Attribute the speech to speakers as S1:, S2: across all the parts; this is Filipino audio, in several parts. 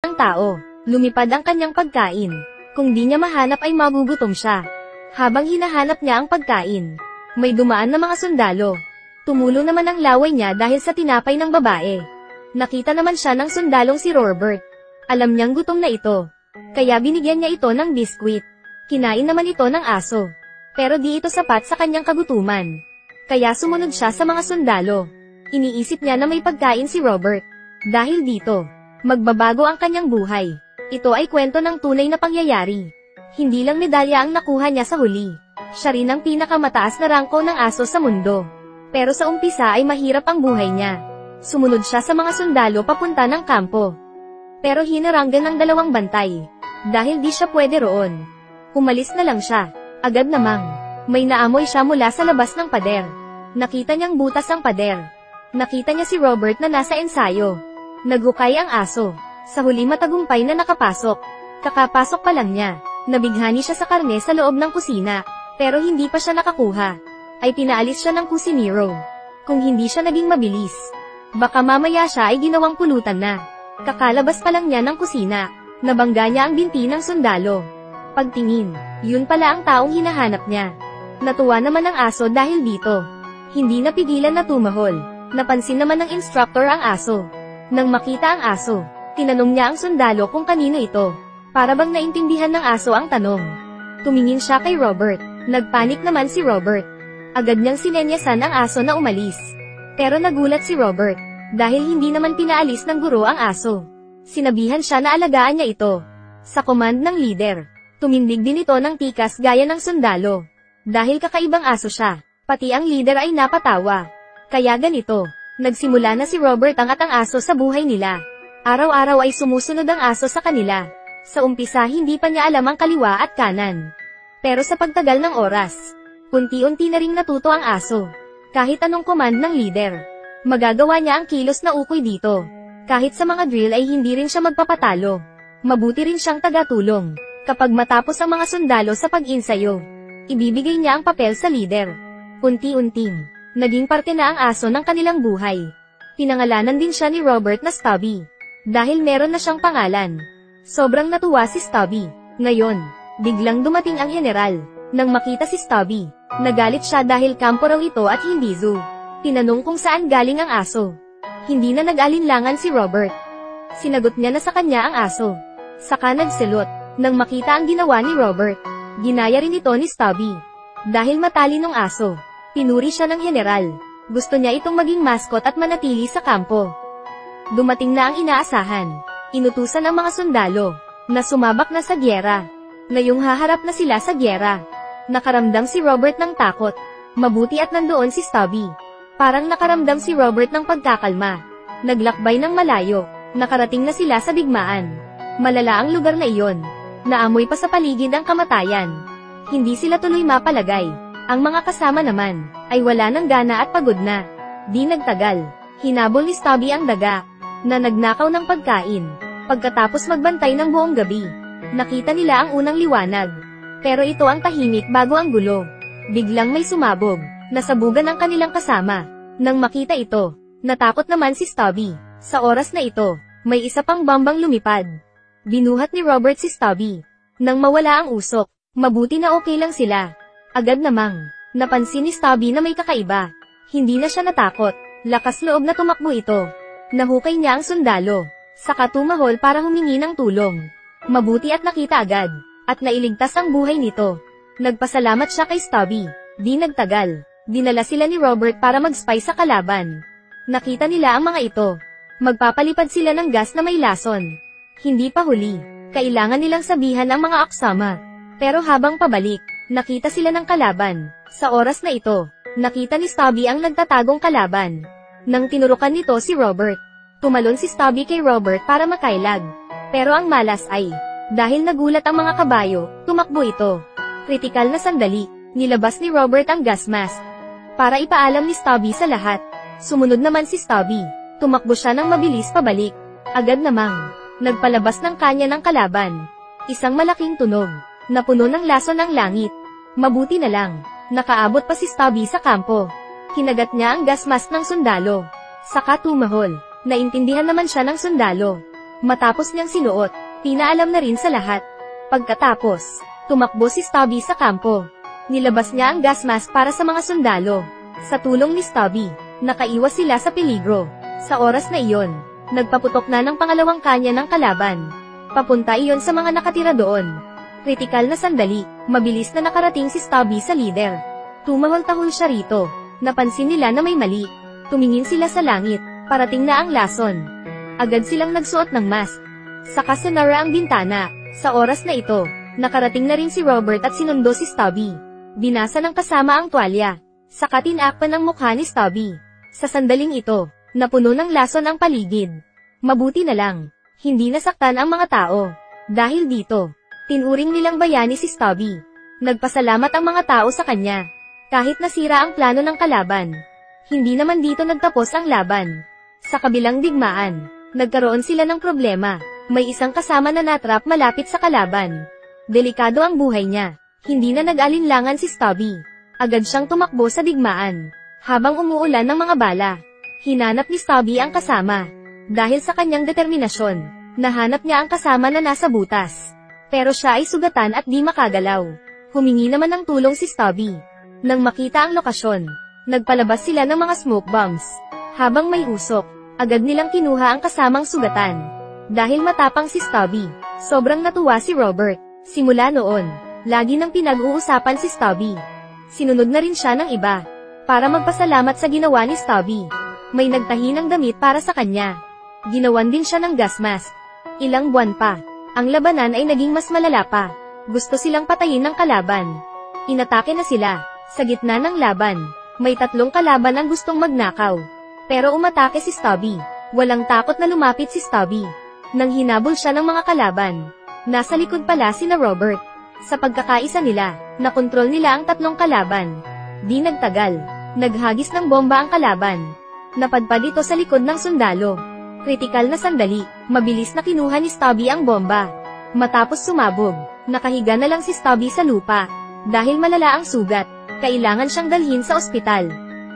S1: ng tao. Lumipad ang kanyang pagkain. Kung di niya mahanap ay magugutom siya. Habang hinahanap niya ang pagkain, may dumaan na mga sundalo. Tumulo naman ang laway niya dahil sa tinapay ng babae. Nakita naman siya ng sundalong si Robert. Alam niyang gutom na ito. Kaya binigyan niya ito ng biskwit. Kinain naman ito ng aso. Pero di ito sapat sa kanyang kagutuman. Kaya sumunod siya sa mga sundalo. Iniisip niya na may pagkain si Robert. Dahil dito, magbabago ang kanyang buhay. Ito ay kwento ng tunay na pangyayari. Hindi lang medalya ang nakuha niya sa huli. Siya rin ang pinakamataas na rangko ng aso sa mundo. Pero sa umpisa ay mahirap ang buhay niya. Sumunod siya sa mga sundalo papunta ng kampo. Pero hinaranggan ng dalawang bantay. Dahil di siya pwede roon. Umalis na lang siya. Agad namang, may naamoy siya mula sa labas ng pader. Nakita niyang butas ang pader. Nakita niya si Robert na nasa ensayo. Naghukay ang aso. Sa huli matagumpay na nakapasok. Kakapasok pa lang niya. Nabighani siya sa karne sa loob ng kusina, pero hindi pa siya nakakuha. Ay pinaalis siya ng kusinero. Kung hindi siya naging mabilis, baka mamaya siya ay ginawang pulutan na. Kakalabas pa lang niya ng kusina, nabangga niya ang binti ng sundalo. Pagtingin, yun pala ang taong hinahanap niya. Natuwa naman ang aso dahil dito. Hindi napigilan na tumahol. Napansin naman ng instructor ang aso. Nang makita ang aso, tinanong niya ang sundalo kung kanino ito. Para bang naintindihan ng aso ang tanong. Tumingin siya kay Robert. Nagpanik naman si Robert. Agad niyang sinenyasan ang aso na umalis. Pero nagulat si Robert, dahil hindi naman pinaalis ng guro ang aso. Sinabihan siya na alagaan niya ito. Sa command ng leader, tumindig din ito ng tikas gaya ng sundalo. Dahil kakaibang aso siya, pati ang leader ay napatawa. Kaya ganito, nagsimula na si Robert ang aso sa buhay nila. Araw-araw ay sumusunod ang aso sa kanila. Sa umpisa hindi pa niya alam ang kaliwa at kanan. Pero sa pagtagal ng oras, unti-unti na ring natuto ang aso. Kahit anong command ng leader, magagawa niya ang kilos na ukoy dito. Kahit sa mga drill ay hindi rin siya magpapatalo. Mabuti rin siyang tagatulong. Kapag matapos ang mga sundalo sa pag-insayo, ibibigay niya ang papel sa leader. Unti-unting, naging parte na ang aso ng kanilang buhay. Pinangalanan din siya ni Robert na Stubby. Dahil meron na siyang pangalan. Sobrang natuwa si Stubby. Ngayon, biglang dumating ang general. Nang makita si Stubby, nagalit siya dahil kampo raw ito at hindi zoo. Tinanong kung saan galing ang aso. Hindi na nag-alinlangan si Robert. Sinagot niya na sa kanya ang aso. Saka nagselot. Nang makita ang ginawa ni Robert, ginaya rin ito ni Stubby. Dahil matalinong aso, pinuri siya ng general. Gusto niya itong maging mascot at manatili sa kampo. Dumating na ang inaasahan. Inutusan ang mga sundalo, na sumabak na sa gyera. Ngayong haharap na sila sa gyera. Nakaramdam si Robert ng takot. Mabuti at nandoon si Stubby. Parang nakaramdam si Robert ng pagkakalma. Naglakbay ng malayo. Nakarating na sila sa digmaan. Malala ang lugar na iyon. Naamoy pa sa paligid ang kamatayan. Hindi sila tuloy mapalagay. Ang mga kasama naman, ay wala ng gana at pagod na. Di nagtagal. Hinabol ni Stubby ang daga, na nagnakaw ng pagkain. Pagkatapos magbantay ng buong gabi, nakita nila ang unang liwanag. Pero ito ang tahimik bago ang gulo. Biglang may sumabog, nasabugan ang kanilang kasama. Nang makita ito, natakot naman si Stubby. Sa oras na ito, may isa pang bambang lumipad. Binuhat ni Robert si Stubby. Nang mawala ang usok, mabuti na okay lang sila. Agad namang, napansin ni Stubby na may kakaiba. Hindi na siya natakot, lakas loob na tumakbo ito. Nahukay niya ang sundalo. Saka tumahol para humingi ng tulong. Mabuti at nakita agad, at nailigtas ang buhay nito. Nagpasalamat siya kay Stubby. Di nagtagal, dinala sila ni Robert para mag-spy sa kalaban. Nakita nila ang mga ito. Magpapalipad sila ng gas na may lason. Hindi pa huli, kailangan nilang sabihan ang mga aksama. Pero habang pabalik, nakita sila ng kalaban. Sa oras na ito, nakita ni Stubby ang nagtatagong kalaban. Nang tinurukan nito si Robert, tumalon si Stubby kay Robert para makailag. Pero ang malas ay, dahil nagulat ang mga kabayo, tumakbo ito. Kritikal na sandali, nilabas ni Robert ang gas mask. Para ipaalam ni Stubby sa lahat. Sumunod naman si Stubby. Tumakbo siya ng mabilis pabalik. Agad namang, nagpalabas ng kanya ng kalaban. Isang malaking tunog, na puno ng lason ang langit. Mabuti na lang, nakaabot pa si Stubby sa kampo. Kinagat niya ang gas mask ng sundalo. Saka tumahol. Naintindihan naman siya ng sundalo. Matapos niyang sinuot, pinaalam na rin sa lahat. Pagkatapos, tumakbo si Stubby sa kampo. Nilabas niya ang gas mask para sa mga sundalo. Sa tulong ni Stubby, nakaiwas sila sa peligro. Sa oras na iyon, nagpaputok na ng pangalawang kanya ng kalaban. Papunta iyon sa mga nakatira doon. Kritikal na sandali, mabilis na nakarating si Stubby sa leader. Tumahol-tahol siya rito. Napansin nila na may mali. Tumingin sila sa langit, parating na ang lason. Agad silang nagsuot ng mask. Saka sinara ang bintana. Sa oras na ito, nakarating na rin si Robert at sinundo si Stubby. Binasa ng kasama ang tuwalya. Saka tinakpan ang mukha ni Stubby. Sa sandaling ito, napuno ng lason ang paligid. Mabuti na lang, hindi nasaktan ang mga tao. Dahil dito, tinuring nilang bayani si Stubby. Nagpasalamat ang mga tao sa kanya. Kahit nasira ang plano ng kalaban. Hindi naman dito nagtapos ang laban. Sa kabilang digmaan, nagkaroon sila ng problema. May isang kasama na natrap malapit sa kalaban. Delikado ang buhay niya. Hindi na nag-alinlangan si Stubby. Agad siyang tumakbo sa digmaan. Habang umuulan ng mga bala, hinanap ni Stubby ang kasama. Dahil sa kanyang determinasyon, nahanap niya ang kasama na nasa butas. Pero siya ay sugatan at di makagalaw. Humingi naman ng tulong si Stubby. Nang makita ang lokasyon, nagpalabas sila ng mga smoke bombs. Habang may usok, agad nilang kinuha ang kasamang sugatan. Dahil matapang si Stubby, sobrang natuwa si Robert. Simula noon, lagi nang pinag-uusapan si Stubby. Sinunod na rin siya ng iba, para magpasalamat sa ginawa ni Stubby. May nagtahi ng damit para sa kanya. Ginawan din siya ng gas mask. Ilang buwan pa, ang labanan ay naging mas malala pa. Gusto silang patayin ng kalaban. Inatake na sila. Sa gitna ng laban, may 3 kalaban ang gustong magnakaw. Pero umatake si Stubby. Walang takot na lumapit si Stubby. Nang hinabol siya ng mga kalaban, nasa likod pala sina Robert. Sa pagkakaisa nila, nakontrol nila ang 3 kalaban. Di nagtagal, naghagis ng bomba ang kalaban. Napadpad ito sa likod ng sundalo. Kritikal na sandali, mabilis na kinuha ni Stubby ang bomba. Matapos sumabog, nakahiga na lang si Stubby sa lupa. Dahil malala ang sugat, kailangan siyang dalhin sa ospital.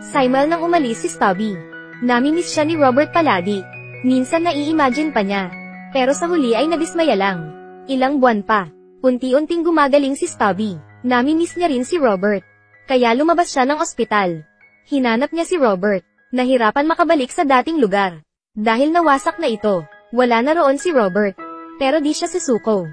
S1: Simul nang umalis si Stubby. Namimiss siya ni Robert palagi. Minsan nai-imagine pa niya. Pero sa huli ay nadismaya lang. Ilang buwan pa, unti-unting gumagaling si Stubby. Namimiss niya rin si Robert. Kaya lumabas siya ng ospital. Hinanap niya si Robert. Nahirapan makabalik sa dating lugar. Dahil nawasak na ito, wala na roon si Robert. Pero di siya susuko.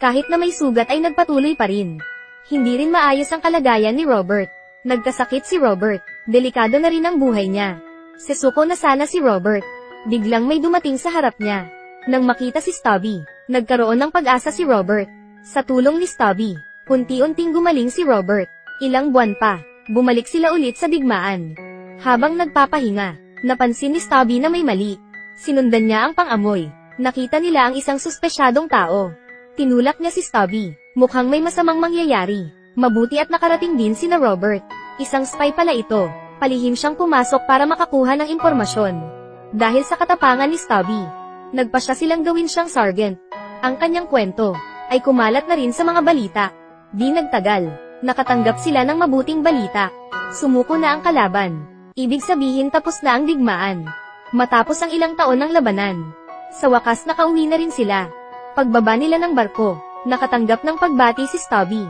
S1: Kahit na may sugat ay nagpatuloy pa rin. Hindi rin maayos ang kalagayan ni Robert. Nagkasakit si Robert. Delikado na rin ang buhay niya. Susuko na sana si Robert. Biglang may dumating sa harap niya. Nang makita si Stubby, nagkaroon ng pag-asa si Robert. Sa tulong ni Stubby, unti-unting gumaling si Robert. Ilang buwan pa, bumalik sila ulit sa digmaan. Habang nagpapahinga, napansin ni Stubby na may mali. Sinundan niya ang pang-amoy. Nakita nila ang isang suspesyadong tao. Tinulak niya si Stubby. Mukhang may masamang mangyayari. Mabuti at nakarating din sina Robert. Isang spy pala ito. Palihim siyang pumasok para makakuha ng impormasyon. Dahil sa katapangan ni Stubby, nagpasya silang gawin siyang sergeant. Ang kanyang kwento ay kumalat na rin sa mga balita. Di nagtagal, nakatanggap sila ng mabuting balita. Sumuko na ang kalaban. Ibig sabihin tapos na ang digmaan. Matapos ang ilang taon ng labanan, sa wakas nakauwi na rin sila. Pagbaba nila ng barko, nakatanggap ng pagbati si Stubby.